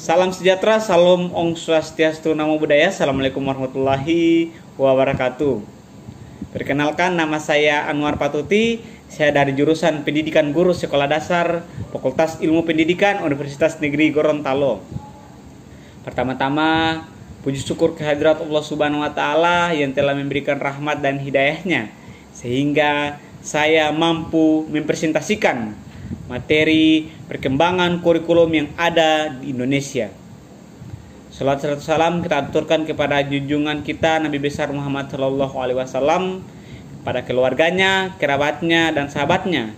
Salam sejahtera, salam Om Swastiastu, Namo Buddhaya. Assalamualaikum warahmatullahi wabarakatuh. Perkenalkan, nama saya Anwar Patuti. Saya dari jurusan Pendidikan Guru Sekolah Dasar, Fakultas Ilmu Pendidikan, Universitas Negeri Gorontalo. Pertama-tama, puji syukur kehadirat Allah Subhanahu wa Ta'ala yang telah memberikan rahmat dan hidayahnya, sehingga saya mampu mempresentasikan materi perkembangan kurikulum yang ada di Indonesia. Salat serta salam kita aturkan kepada junjungan kita Nabi besar Muhammad SAW, pada keluarganya, kerabatnya, dan sahabatnya,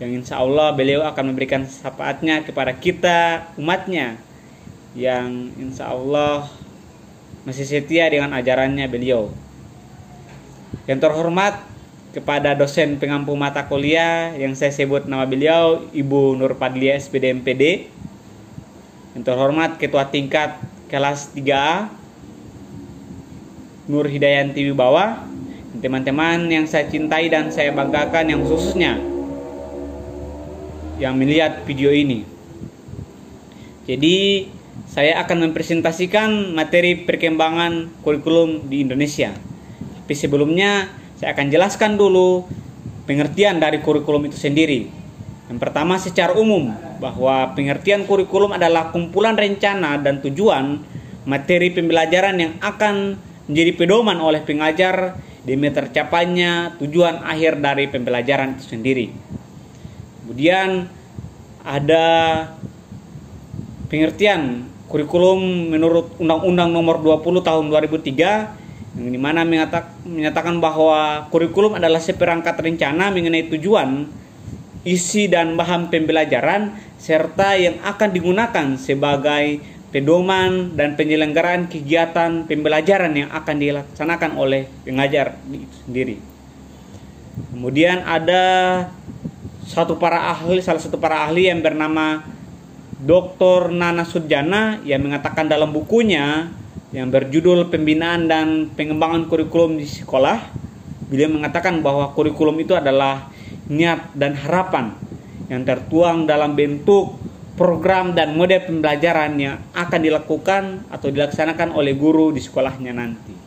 yang insya Allah beliau akan memberikan syafaatnya kepada kita umatnya, yang insya Allah masih setia dengan ajarannya beliau. Yang terhormat kepada dosen pengampu mata kuliah yang saya sebut nama beliau Ibu Nur Padlia SPD MPD. Yang terhormat Ketua Tingkat Kelas 3A Nur Hidayanti Wibawa. Teman-teman yang saya cintai dan saya banggakan, yang khususnya yang melihat video ini. Jadi saya akan mempresentasikan materi perkembangan kurikulum di Indonesia. Tapi sebelumnya saya akan jelaskan dulu pengertian dari kurikulum itu sendiri. Yang pertama, secara umum, bahwa pengertian kurikulum adalah kumpulan rencana dan tujuan materi pembelajaran yang akan menjadi pedoman oleh pengajar demi tercapainya tujuan akhir dari pembelajaran itu sendiri. Kemudian ada pengertian kurikulum menurut Undang-Undang Nomor 20 Tahun 2003, yang dimana menyatakan bahwa kurikulum adalah seperangkat rencana mengenai tujuan, isi dan bahan pembelajaran, serta yang akan digunakan sebagai pedoman dan penyelenggaraan kegiatan pembelajaran yang akan dilaksanakan oleh pengajar itu sendiri. Kemudian ada salah satu para ahli yang bernama Dr. Nana Sudjana yang mengatakan dalam bukunya yang berjudul Pembinaan dan Pengembangan Kurikulum di Sekolah, beliau mengatakan bahwa kurikulum itu adalah niat dan harapan yang tertuang dalam bentuk program dan model pembelajaran yang akan dilakukan atau dilaksanakan oleh guru di sekolahnya nanti.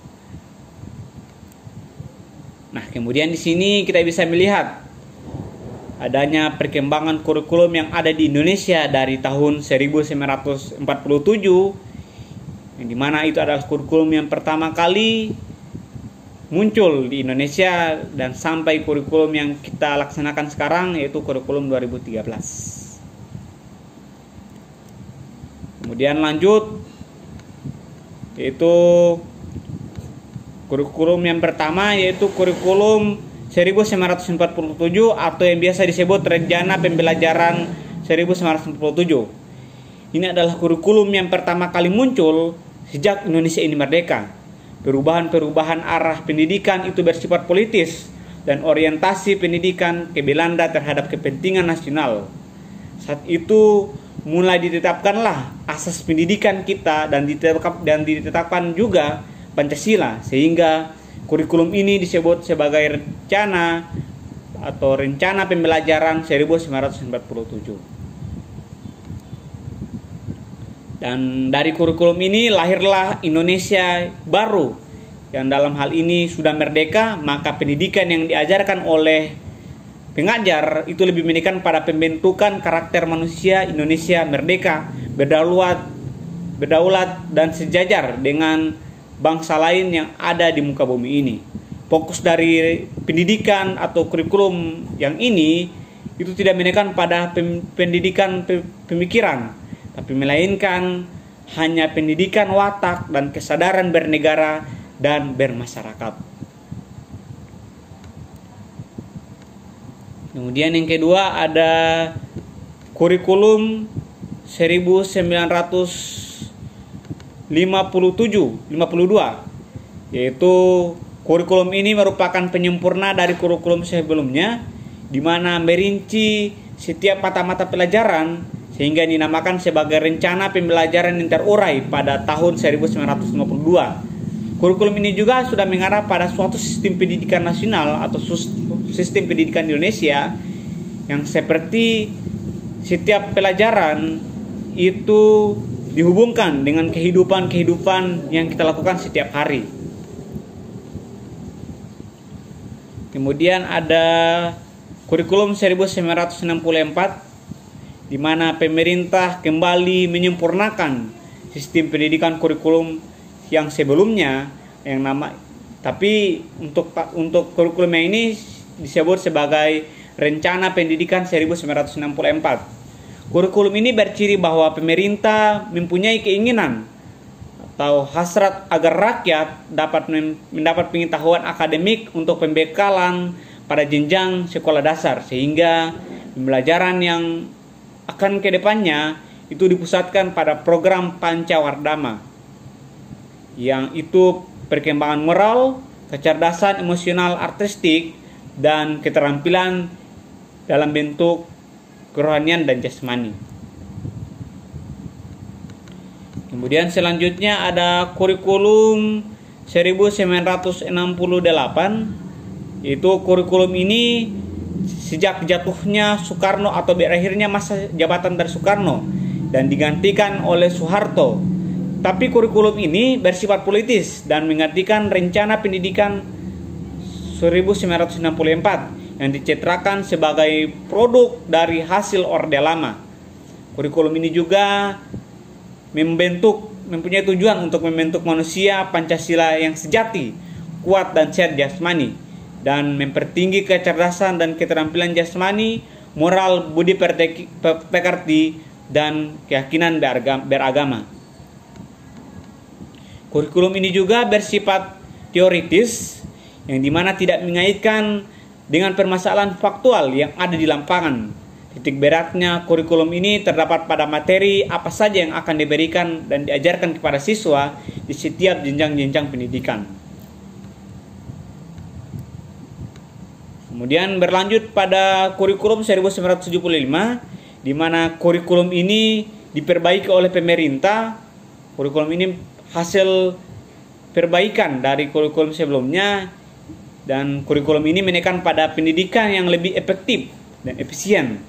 Nah, kemudian di sini kita bisa melihat adanya perkembangan kurikulum yang ada di Indonesia dari tahun 1947, yang dimana itu adalah kurikulum yang pertama kali muncul di Indonesia dan sampai kurikulum yang kita laksanakan sekarang, yaitu kurikulum 2013. Kemudian lanjut, yaitu kurikulum yang pertama, yaitu kurikulum 1947 atau yang biasa disebut Rencana Pembelajaran 1947. Ini adalah kurikulum yang pertama kali muncul sejak Indonesia ini merdeka. Perubahan-perubahan arah pendidikan itu bersifat politis dan orientasi pendidikan ke Belanda terhadap kepentingan nasional. Saat itu mulai ditetapkanlah asas pendidikan kita dan ditetapkan juga Pancasila, sehingga kurikulum ini disebut sebagai rencana atau Rencana Pembelajaran 1947. Dan dari kurikulum ini lahirlah Indonesia baru, yang dalam hal ini sudah merdeka, maka pendidikan yang diajarkan oleh pengajar itu lebih menekan pada pembentukan karakter manusia Indonesia merdeka, berdaulat dan sejajar dengan bangsa lain yang ada di muka bumi ini. Fokus dari pendidikan atau kurikulum yang ini itu tidak menekan pada pendidikan pemikiran, tapi melainkan hanya pendidikan watak dan kesadaran bernegara dan bermasyarakat. Kemudian yang kedua ada kurikulum 1952, yaitu kurikulum ini merupakan penyempurna dari kurikulum sebelumnya, di mana merinci setiap mata-mata pelajaran sehingga dinamakan sebagai Rencana Pembelajaran yang terurai pada tahun 1952. Kurikulum ini juga sudah mengarah pada suatu sistem pendidikan nasional atau sistem pendidikan Indonesia yang seperti setiap pelajaran itu dihubungkan dengan kehidupan yang kita lakukan setiap hari. Kemudian ada kurikulum 1964 di mana pemerintah kembali menyempurnakan sistem pendidikan kurikulum yang sebelumnya tapi untuk kurikulum yang ini disebut sebagai Rencana Pendidikan 1964. Kurikulum ini berciri bahwa pemerintah mempunyai keinginan atau hasrat agar rakyat dapat mendapat pengetahuan akademik untuk pembekalan pada jenjang sekolah dasar, sehingga pembelajaran yang akan ke depannya itu dipusatkan pada program Pancawardama, yang itu perkembangan moral, kecerdasan emosional artistik, dan keterampilan dalam bentuk kerohanian dan jasmani. Kemudian selanjutnya ada kurikulum 1968, yaitu kurikulum ini sejak jatuhnya Soekarno atau berakhirnya masa jabatan dari Soekarno dan digantikan oleh Soeharto. Tapi kurikulum ini bersifat politis dan menggantikan Rencana Pendidikan 1964 yang dicitrakan sebagai produk dari hasil Orde Lama. Kurikulum ini juga mempunyai tujuan untuk membentuk manusia Pancasila yang sejati, kuat dan sehat jasmani, dan mempertinggi kecerdasan dan keterampilan jasmani, moral, budi pekerti, dan keyakinan beragama. Kurikulum ini juga bersifat teoritis, yang dimana tidak mengaitkan dengan permasalahan faktual yang ada di lapangan. Titik beratnya kurikulum ini terdapat pada materi apa saja yang akan diberikan dan diajarkan kepada siswa di setiap jenjang-jenjang pendidikan. Kemudian berlanjut pada kurikulum 1975, di mana kurikulum ini diperbaiki oleh pemerintah. Kurikulum ini hasil perbaikan dari kurikulum sebelumnya, dan kurikulum ini menekan pada pendidikan yang lebih efektif dan efisien.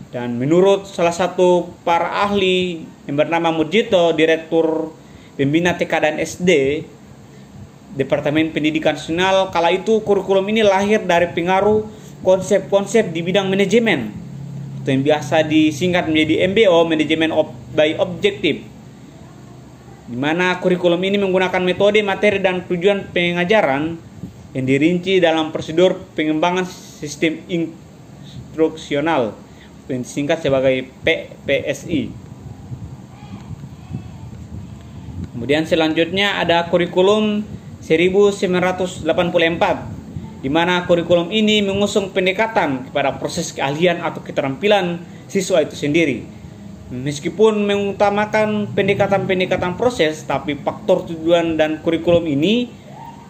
Dan menurut salah satu para ahli yang bernama Mujito, Direktur Pembina TK dan SD Departemen Pendidikan Nasional, kala itu kurikulum ini lahir dari pengaruh konsep-konsep di bidang manajemen, atau yang biasa disingkat menjadi MBO, Manajemen by Objective, di mana kurikulum ini menggunakan metode, materi, dan tujuan pengajaran yang dirinci dalam prosedur pengembangan sistem instruksional, yang disingkat sebagai PSI. Kemudian selanjutnya ada kurikulum 1984, di mana kurikulum ini mengusung pendekatan kepada proses keahlian atau keterampilan siswa itu sendiri. Meskipun mengutamakan pendekatan proses, tapi faktor tujuan dan kurikulum ini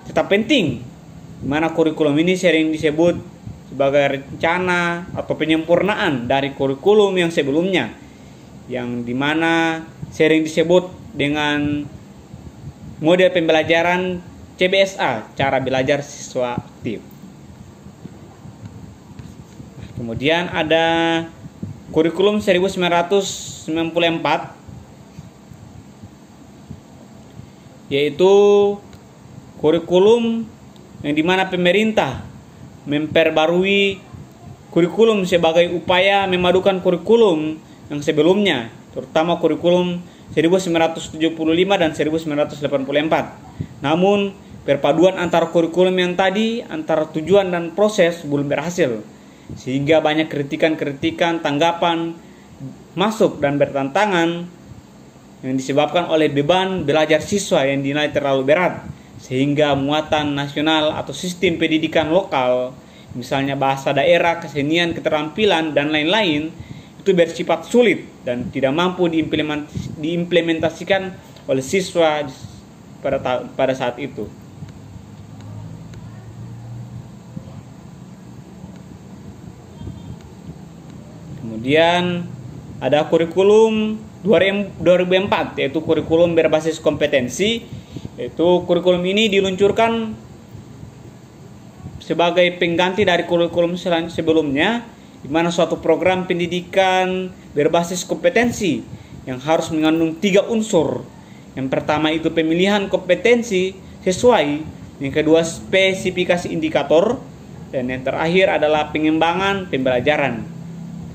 tetap penting, di mana kurikulum ini sering disebut sebagai rencana atau penyempurnaan dari kurikulum yang sebelumnya, yang dimana sering disebut dengan model pembelajaran CBSA, cara belajar siswa aktif. Kemudian ada kurikulum 1994, yaitu kurikulum yang dimana pemerintah memperbarui kurikulum sebagai upaya memadukan kurikulum yang sebelumnya, terutama kurikulum 1975 dan 1984. Namun, perpaduan antara kurikulum yang tadi, antara tujuan dan proses belum berhasil, sehingga banyak kritikan-kritikan, tanggapan masuk dan bertentangan yang disebabkan oleh beban belajar siswa yang dinilai terlalu berat, sehingga muatan nasional atau sistem pendidikan lokal, misalnya bahasa daerah, kesenian, keterampilan, dan lain-lain, itu bersifat sulit dan tidak mampu diimplementasikan oleh siswa pada saat itu. Kemudian ada kurikulum 2004, yaitu kurikulum berbasis kompetensi. Yaitu kurikulum ini diluncurkan sebagai pengganti dari kurikulum sebelumnya, di mana suatu program pendidikan berbasis kompetensi yang harus mengandung 3 unsur. Yang pertama itu pemilihan kompetensi sesuai, yang kedua spesifikasi indikator, dan yang terakhir adalah pengembangan pembelajaran.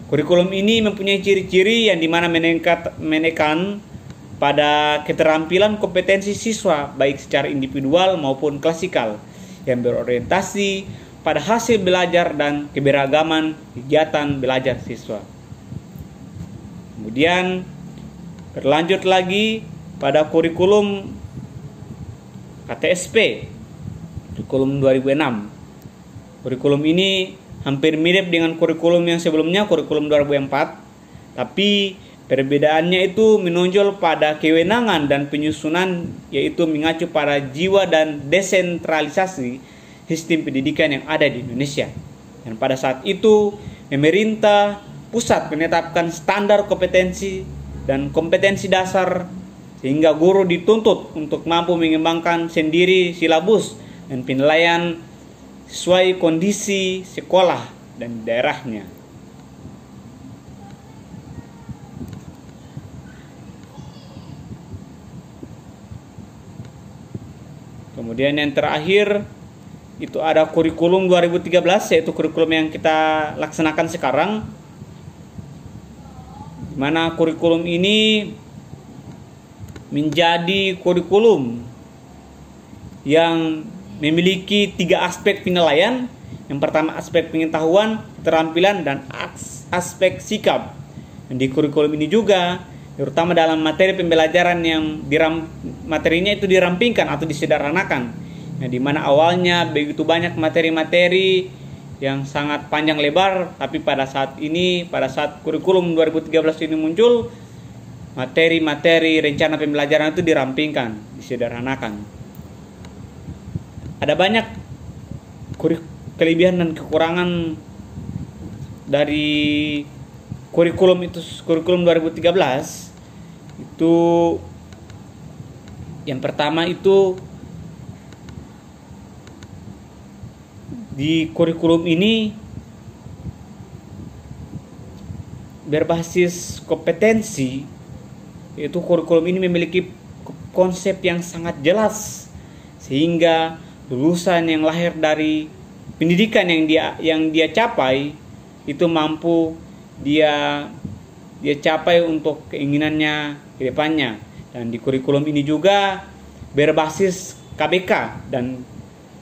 Kurikulum ini mempunyai ciri-ciri yang dimana menekan pada keterampilan kompetensi siswa baik secara individual maupun klasikal yang berorientasi pada hasil belajar dan keberagaman kegiatan belajar siswa. Kemudian berlanjut lagi pada kurikulum KTSP, kurikulum 2006. Kurikulum ini hampir mirip dengan kurikulum yang sebelumnya, kurikulum 2004, tapi perbedaannya itu menonjol pada kewenangan dan penyusunan, yaitu mengacu pada jiwa dan desentralisasi sistem pendidikan yang ada di Indonesia. Dan pada saat itu, pemerintah pusat menetapkan standar kompetensi dan kompetensi dasar, sehingga guru dituntut untuk mampu mengembangkan sendiri silabus dan penilaian sesuai kondisi sekolah dan daerahnya. Kemudian yang terakhir itu ada kurikulum 2013, yaitu kurikulum yang kita laksanakan sekarang, di mana kurikulum ini menjadi kurikulum yang memiliki 3 aspek penilaian. Yang pertama aspek pengetahuan, keterampilan, dan aspek sikap. Dan di kurikulum ini juga terutama dalam materi pembelajaran yang materinya itu dirampingkan atau disederhanakan, nah, di mana awalnya begitu banyak materi-materi yang sangat panjang lebar, tapi pada saat kurikulum 2013 ini muncul, materi-materi rencana pembelajaran itu dirampingkan, disederhanakan. Ada banyak kelebihan dan kekurangan dari kurikulum 2013 itu. Yang pertama itu, di kurikulum ini berbasis kompetensi, yaitu kurikulum ini memiliki konsep yang sangat jelas, sehingga lulusan yang lahir dari pendidikan yang dia capai itu mampu dia capai untuk keinginannya ke depannya. Dan di kurikulum ini juga berbasis KBK dan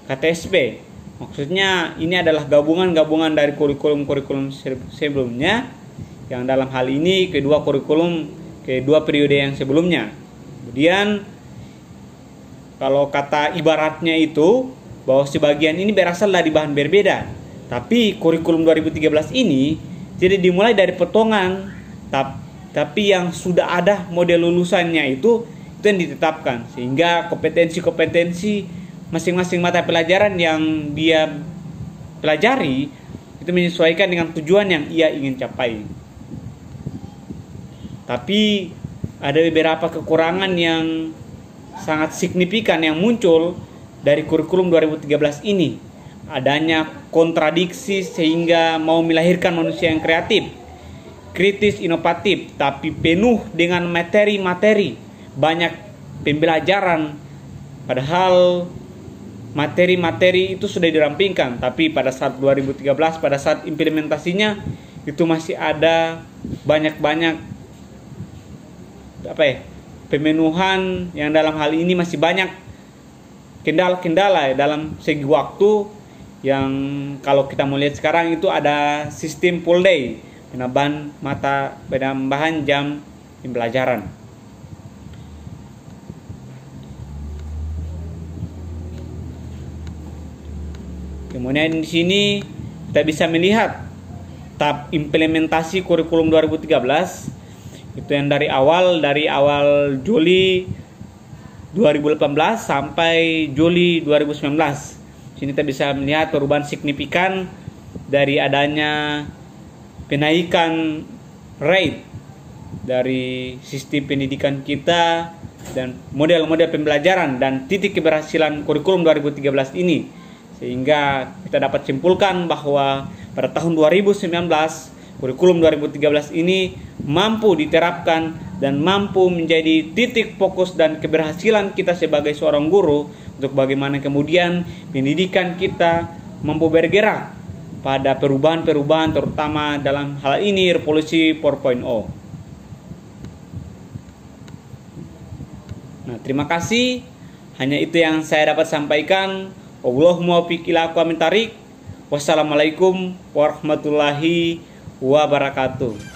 KTSP. Maksudnya ini adalah gabungan dari kurikulum sebelumnya, yang dalam hal ini kedua periode yang sebelumnya. Kemudian kalau kata ibaratnya itu bahwa sebagian ini berasal dari bahan berbeda, tapi kurikulum 2013 ini jadi dimulai dari potongan, tapi yang sudah ada model lulusannya itu yang ditetapkan, sehingga kompetensi masing-masing mata pelajaran yang dia pelajari itu menyesuaikan dengan tujuan yang ia ingin capai. Tapi ada beberapa kekurangan yang sangat signifikan yang muncul dari kurikulum 2013 ini. Adanya kontradiksi sehingga mau melahirkan manusia yang kreatif, kritis, inovatif, tapi penuh dengan materi-materi, banyak pembelajaran, padahal materi-materi itu sudah dirampingkan, tapi pada saat 2013, pada saat implementasinya itu masih ada banyak pemenuhan yang dalam hal ini masih banyak kendala-kendala dalam segi waktu, yang kalau kita mau lihat sekarang itu ada sistem full day, penambahan jam pembelajaran. Kemudian di sini kita bisa melihat tahap implementasi kurikulum 2013 itu yang dari awal Juli 2018 sampai Juli 2019. Sini kita bisa melihat perubahan signifikan dari adanya kenaikan rate dari sistem pendidikan kita dan model-model pembelajaran dan titik keberhasilan kurikulum 2013 ini, sehingga kita dapat simpulkan bahwa pada tahun 2019 kurikulum 2013 ini mampu diterapkan dan mampu menjadi titik fokus dan keberhasilan kita sebagai seorang guru untuk bagaimana kemudian pendidikan kita mampu bergerak pada perubahan-perubahan terutama dalam hal ini revolusi 4.0. Nah, terima kasih. Hanya itu yang saya dapat sampaikan. Wallahumma muwaffiq ila aqwamit thariq. Wassalamualaikum warahmatullahi wabarakatuh.